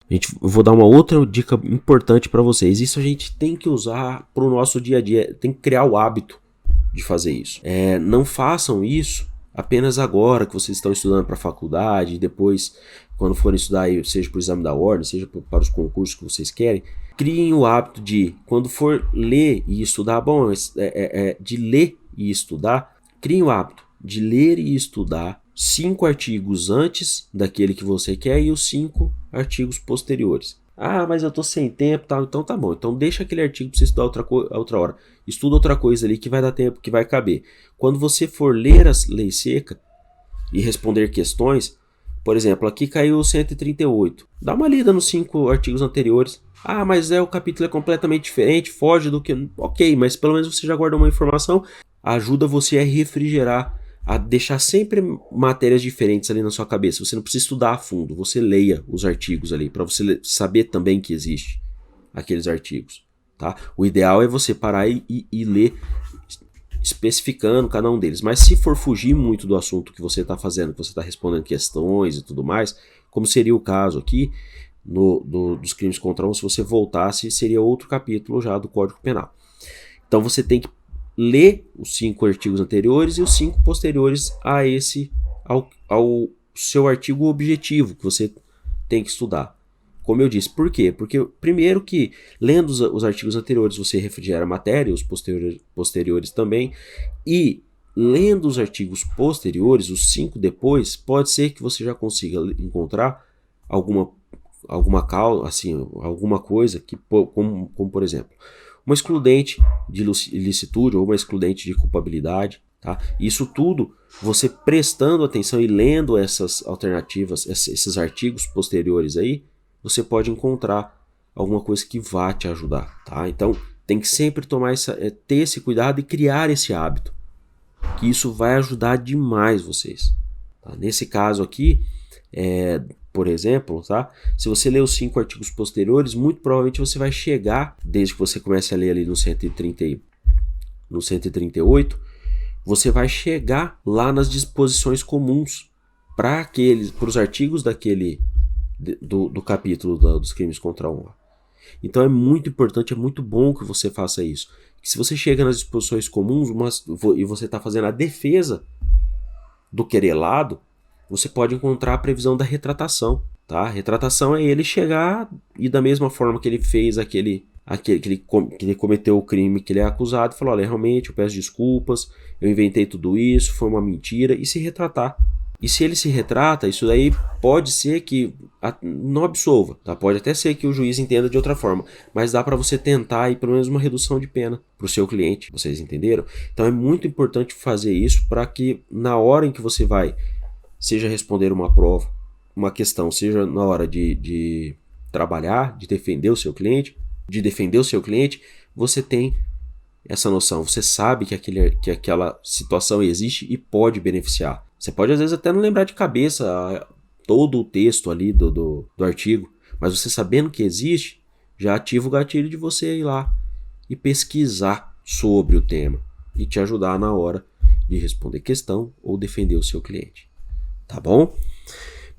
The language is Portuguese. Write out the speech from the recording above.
Eu vou dar uma outra dica importante para vocês. Isso a gente tem que usar para o nosso dia a dia, tem que criar o hábito de fazer isso. Não façam isso apenas agora que vocês estão estudando para a faculdade, e depois, quando forem estudar, seja para o exame da ordem, seja para os concursos que vocês querem, criem o hábito de, quando for ler e estudar, de ler e estudar, criem o hábito de ler e estudar 5 artigos antes daquele que você quer e os 5 artigos posteriores. Ah, mas eu tô sem tempo, tal. Então tá bom. Então deixa aquele artigo para você estudar outra hora. Estuda outra coisa ali que vai dar tempo, que vai caber. Quando você for ler a lei seca e responder questões, por exemplo, aqui caiu o 138. Dá uma lida nos 5 artigos anteriores. Ah, mas o capítulo é completamente diferente, foge do que... Ok, mas pelo menos você já guardou uma informação. Ajuda você a refrigerar, a deixar sempre matérias diferentes ali na sua cabeça. Você não precisa estudar a fundo, você leia os artigos ali, para você saber também que existe aqueles artigos, tá? O ideal é você parar e ler especificando cada um deles. Mas se for fugir muito do assunto que você está fazendo, que você está respondendo questões e tudo mais, como seria o caso aqui dos crimes contra a honra, se você voltasse, seria outro capítulo já do Código Penal. Então você tem que ler os 5 artigos anteriores e os 5 posteriores a ao seu artigo objetivo que você tem que estudar. Como eu disse, por quê? Porque primeiro que lendo os artigos anteriores você refrigera a matéria, os posteriores também, e lendo os artigos posteriores, os 5 depois, pode ser que você já consiga encontrar alguma causa, assim, alguma coisa que, como por exemplo, uma excludente de ilicitude ou uma excludente de culpabilidade, tá? Isso tudo, você prestando atenção e lendo essas alternativas, esses artigos posteriores aí, você pode encontrar alguma coisa que vá te ajudar, tá? Então, tem que sempre ter esse cuidado e criar esse hábito, que isso vai ajudar demais vocês, tá? Nesse caso aqui, por exemplo, tá? Se você ler os 5 artigos posteriores, muito provavelmente você vai chegar, desde que você comece a ler ali no 138, você vai chegar lá nas disposições comuns para os artigos do capítulo dos crimes contra a honra. Então é muito importante, é muito bom que você faça isso. Que se você chega nas disposições comuns e você está fazendo a defesa do querelado, você pode encontrar a previsão da retratação, tá? A retratação é ele chegar e da mesma forma que ele fez que ele cometeu o crime que ele é acusado, falar, olha, realmente eu peço desculpas, eu inventei tudo isso, foi uma mentira, e se retratar. E se ele se retrata, isso daí pode ser que não absolva, tá? Pode até ser que o juiz entenda de outra forma, mas dá para você tentar aí pelo menos uma redução de pena para o seu cliente, vocês entenderam? Então é muito importante fazer isso para que na hora em que você vai, seja responder uma prova, uma questão, seja na hora de trabalhar, de defender o seu cliente, você tem essa noção, você sabe que aquela situação existe e pode beneficiar. Você pode às vezes até não lembrar de cabeça todo o texto ali do artigo, mas você sabendo que existe, já ativa o gatilho de você ir lá e pesquisar sobre o tema e te ajudar na hora de responder questão ou defender o seu cliente. Tá bom?